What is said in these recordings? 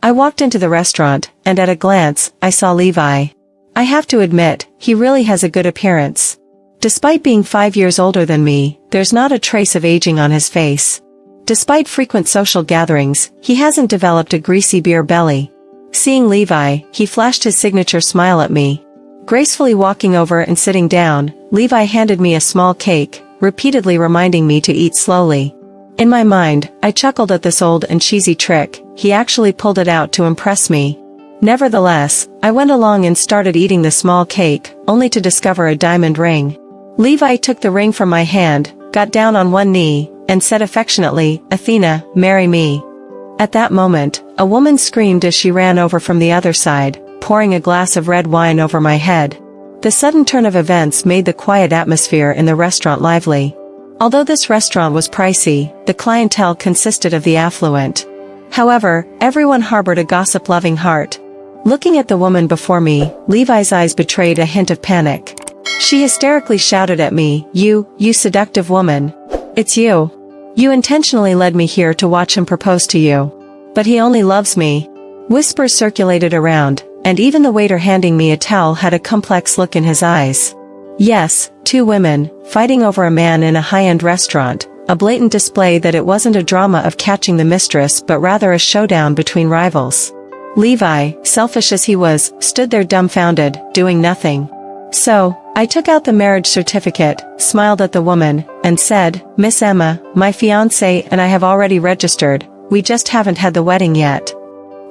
I walked into the restaurant, and at a glance, I saw Levi. I have to admit, he really has a good appearance. Despite being 5 years older than me, there's not a trace of aging on his face. Despite frequent social gatherings, he hasn't developed a greasy beer belly. Seeing Levi, he flashed his signature smile at me. Gracefully walking over and sitting down, Levi handed me a small cake, repeatedly reminding me to eat slowly. In my mind, I chuckled at this old and cheesy trick. He actually pulled it out to impress me. Nevertheless, I went along and started eating the small cake, only to discover a diamond ring. Levi took the ring from my hand, got down on one knee, and said affectionately, "Athena, marry me." At that moment, a woman screamed as she ran over from the other side, pouring a glass of red wine over my head. The sudden turn of events made the quiet atmosphere in the restaurant lively. Although this restaurant was pricey, the clientele consisted of the affluent. However, everyone harbored a gossip-loving heart. Looking at the woman before me, Levi's eyes betrayed a hint of panic. She hysterically shouted at me, you seductive woman. It's you. You intentionally led me here to watch him propose to you. But he only loves me. Whispers circulated around, and even the waiter handing me a towel had a complex look in his eyes. Yes, two women, fighting over a man in a high-end restaurant, a blatant display that it wasn't a drama of catching the mistress but rather a showdown between rivals. Levi, selfish as he was, stood there dumbfounded, doing nothing. So, I took out the marriage certificate, smiled at the woman, and said, "Miss Emma, my fiancé and I have already registered, we just haven't had the wedding yet."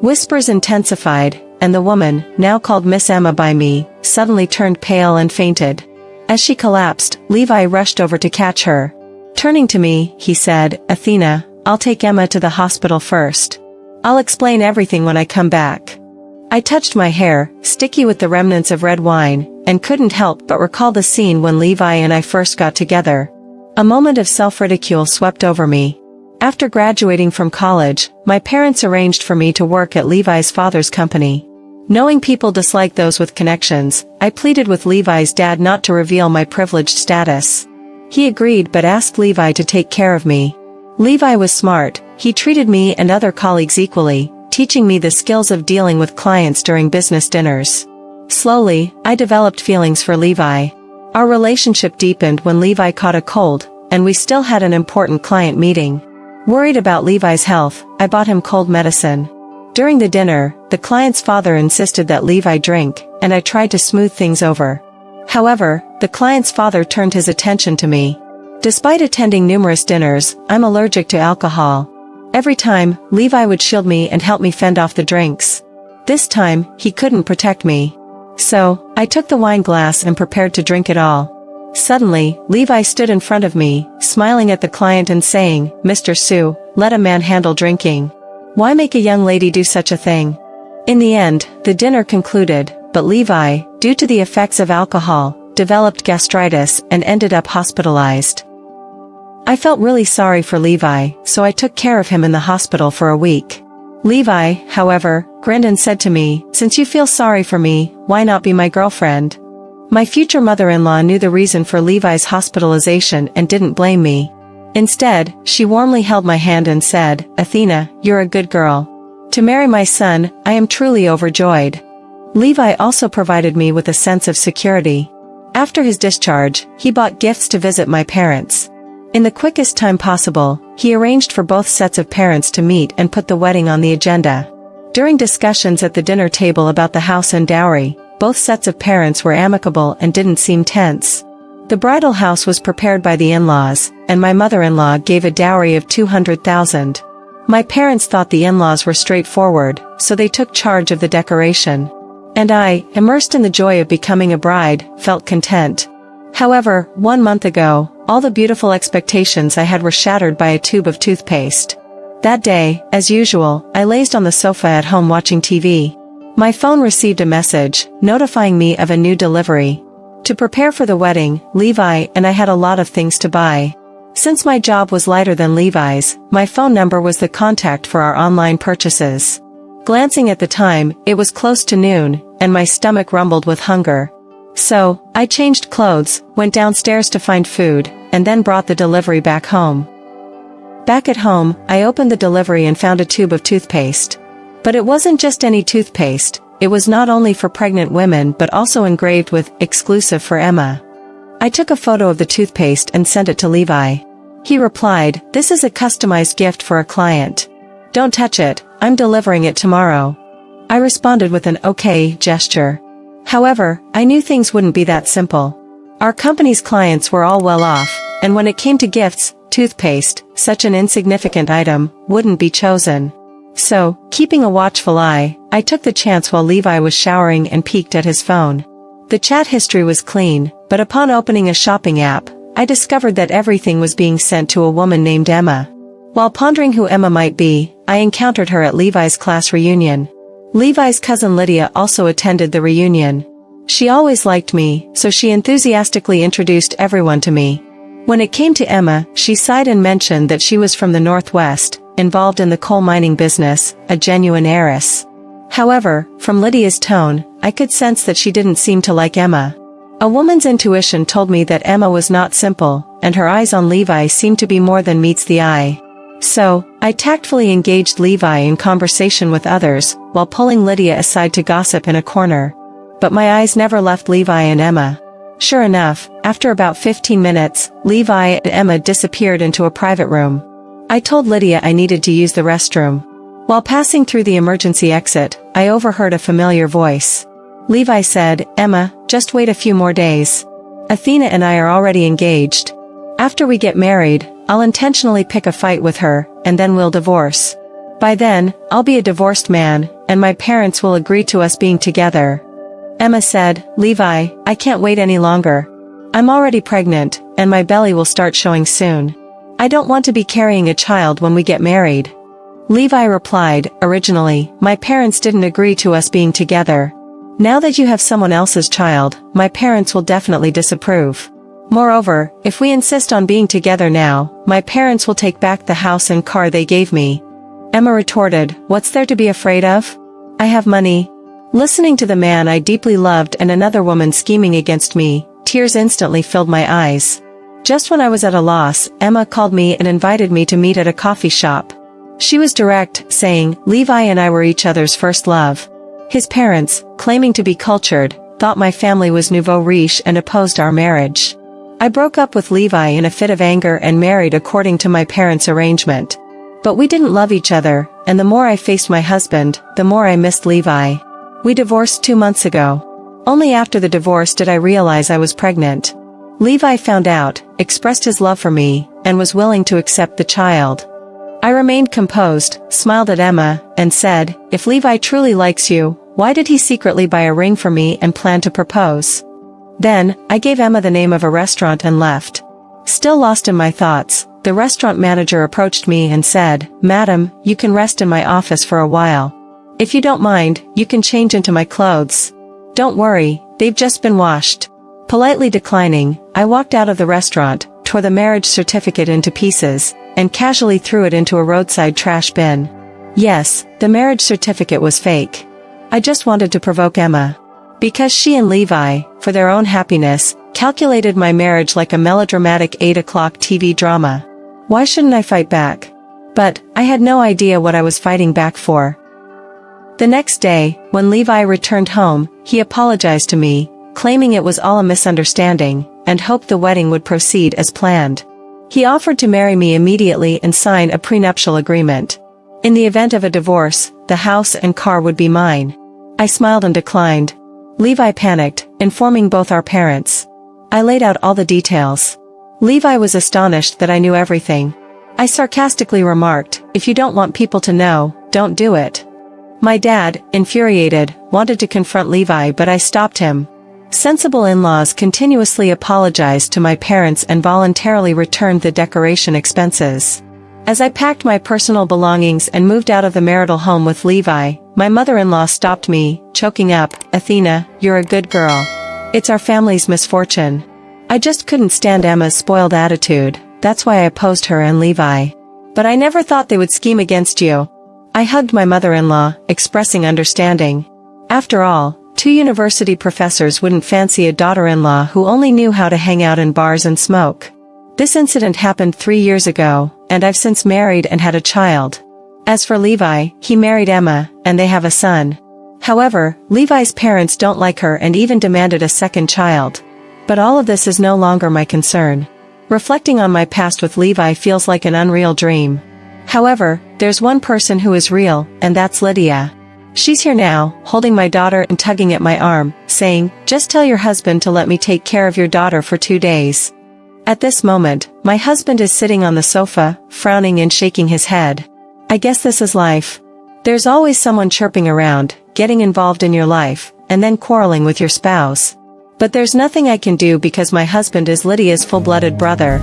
Whispers intensified, and the woman, now called Miss Emma by me, suddenly turned pale and fainted. As she collapsed, Levi rushed over to catch her. Turning to me, he said, "Athena, I'll take Emma to the hospital first. I'll explain everything when I come back." I touched my hair, sticky with the remnants of red wine, and couldn't help but recall the scene when Levi and I first got together. A moment of self-ridicule swept over me. After graduating from college, my parents arranged for me to work at Levi's father's company. Knowing people dislike those with connections, I pleaded with Levi's dad not to reveal my privileged status. He agreed but asked Levi to take care of me. Levi was smart. He treated me and other colleagues equally, teaching me the skills of dealing with clients during business dinners. Slowly, I developed feelings for Levi. Our relationship deepened when Levi caught a cold, and we still had an important client meeting. Worried about Levi's health, I bought him cold medicine. During the dinner, the client's father insisted that Levi drink, and I tried to smooth things over. However, the client's father turned his attention to me. Despite attending numerous dinners, I'm allergic to alcohol. Every time, Levi would shield me and help me fend off the drinks. This time, he couldn't protect me. So, I took the wine glass and prepared to drink it all. Suddenly, Levi stood in front of me, smiling at the client and saying, "Mr. Sue, let a man handle drinking. Why make a young lady do such a thing?" In the end, the dinner concluded, but Levi, due to the effects of alcohol, developed gastritis and ended up hospitalized. I felt really sorry for Levi, so I took care of him in the hospital for a week. Levi, however, grinned and said to me, "Since you feel sorry for me, why not be my girlfriend?" My future mother-in-law knew the reason for Levi's hospitalization and didn't blame me. Instead, she warmly held my hand and said, "Athena, you're a good girl. To marry my son, I am truly overjoyed." Levi also provided me with a sense of security. After his discharge, he bought gifts to visit my parents. In the quickest time possible, he arranged for both sets of parents to meet and put the wedding on the agenda. During discussions at the dinner table about the house and dowry, both sets of parents were amicable and didn't seem tense. The bridal house was prepared by the in-laws, and my mother-in-law gave a dowry of $200,000. My parents thought the in-laws were straightforward, so they took charge of the decoration. And I, immersed in the joy of becoming a bride, felt content. However, 1 month ago, all the beautiful expectations I had were shattered by a tube of toothpaste. That day, as usual, I lazed on the sofa at home watching TV. My phone received a message, notifying me of a new delivery. To prepare for the wedding, Levi and I had a lot of things to buy. Since my job was lighter than Levi's, my phone number was the contact for our online purchases. Glancing at the time, it was close to noon, and my stomach rumbled with hunger. So, I changed clothes, went downstairs to find food, and then brought the delivery back home. Back at home, I opened the delivery and found a tube of toothpaste. But it wasn't just any toothpaste, it was not only for pregnant women but also engraved with "exclusive for Emma." I took a photo of the toothpaste and sent it to Levi. He replied, "This is a customized gift for a client. Don't touch it, I'm delivering it tomorrow." I responded with an "okay" gesture. However, I knew things wouldn't be that simple. Our company's clients were all well off, and when it came to gifts, toothpaste, such an insignificant item, wouldn't be chosen. So, keeping a watchful eye, I took the chance while Levi was showering and peeked at his phone. The chat history was clean, but upon opening a shopping app, I discovered that everything was being sent to a woman named Emma. While pondering who Emma might be, I encountered her at Levi's class reunion. Levi's cousin Lydia also attended the reunion. She always liked me, so she enthusiastically introduced everyone to me. When it came to Emma, she sighed and mentioned that she was from the Northwest, involved in the coal mining business, a genuine heiress. However, from Lydia's tone, I could sense that she didn't seem to like Emma. A woman's intuition told me that Emma was not simple, and her eyes on Levi seemed to be more than meets the eye. So, I tactfully engaged Levi in conversation with others, while pulling Lydia aside to gossip in a corner. But my eyes never left Levi and Emma. Sure enough, after about 15 minutes, Levi and Emma disappeared into a private room. I told Lydia I needed to use the restroom. While passing through the emergency exit, I overheard a familiar voice. Levi said, "Emma, just wait a few more days. Athena and I are already engaged. After we get married, I'll intentionally pick a fight with her, and then we'll divorce. By then, I'll be a divorced man, and my parents will agree to us being together." Emma said, "Levi, I can't wait any longer. I'm already pregnant, and my belly will start showing soon. I don't want to be carrying a child when we get married." Levi replied, "Originally, my parents didn't agree to us being together. Now that you have someone else's child, my parents will definitely disapprove. Moreover, if we insist on being together now, my parents will take back the house and car they gave me." Emma retorted, "What's there to be afraid of? I have money." Listening to the man I deeply loved and another woman scheming against me, tears instantly filled my eyes. Just when I was at a loss, Emma called me and invited me to meet at a coffee shop. She was direct, saying, "Levi and I were each other's first love." His parents, claiming to be cultured, thought my family was nouveau riche and opposed our marriage. I broke up with Levi in a fit of anger and married according to my parents' arrangement. But we didn't love each other, and the more I faced my husband, the more I missed Levi. We divorced 2 months ago. Only after the divorce did I realize I was pregnant. Levi found out, expressed his love for me, and was willing to accept the child. I remained composed, smiled at Emma, and said, "If Levi truly likes you, why did he secretly buy a ring for me and plan to propose?" Then, I gave Emma the name of a restaurant and left. Still lost in my thoughts, the restaurant manager approached me and said, "Madam, you can rest in my office for a while. If you don't mind, you can change into my clothes. Don't worry, they've just been washed." Politely declining, I walked out of the restaurant, tore the marriage certificate into pieces, and casually threw it into a roadside trash bin. Yes, the marriage certificate was fake. I just wanted to provoke Emma. Because she and Levi, for their own happiness, calculated my marriage like a melodramatic 8 o'clock TV drama. Why shouldn't I fight back? But, I had no idea what I was fighting back for. The next day, when Levi returned home, he apologized to me, claiming it was all a misunderstanding, and hoped the wedding would proceed as planned. He offered to marry me immediately and sign a prenuptial agreement. In the event of a divorce, the house and car would be mine. I smiled and declined. Levi panicked, informing both our parents. I laid out all the details. Levi was astonished that I knew everything. I sarcastically remarked, "If you don't want people to know, don't do it." My dad, infuriated, wanted to confront Levi but I stopped him. Sensible in-laws continuously apologized to my parents and voluntarily returned the decoration expenses. As I packed my personal belongings and moved out of the marital home with Levi, my mother-in-law stopped me, choking up, "Athena, you're a good girl. It's our family's misfortune." I just couldn't stand Emma's spoiled attitude, that's why I opposed her and Levi. "But I never thought they would scheme against you." I hugged my mother-in-law, expressing understanding. After all, 2 university professors wouldn't fancy a daughter-in-law who only knew how to hang out in bars and smoke. This incident happened 3 years ago, and I've since married and had a child. As for Levi, he married Emma, and they have a son. However, Levi's parents don't like her and even demanded a second child. But all of this is no longer my concern. Reflecting on my past with Levi feels like an unreal dream. However, there's one person who is real, and that's Lydia. She's here now, holding my daughter and tugging at my arm, saying, "Just tell your husband to let me take care of your daughter for 2 days." At this moment, my husband is sitting on the sofa, frowning and shaking his head. I guess this is life. There's always someone chirping around, getting involved in your life, and then quarreling with your spouse. But there's nothing I can do because my husband is Lydia's full-blooded brother.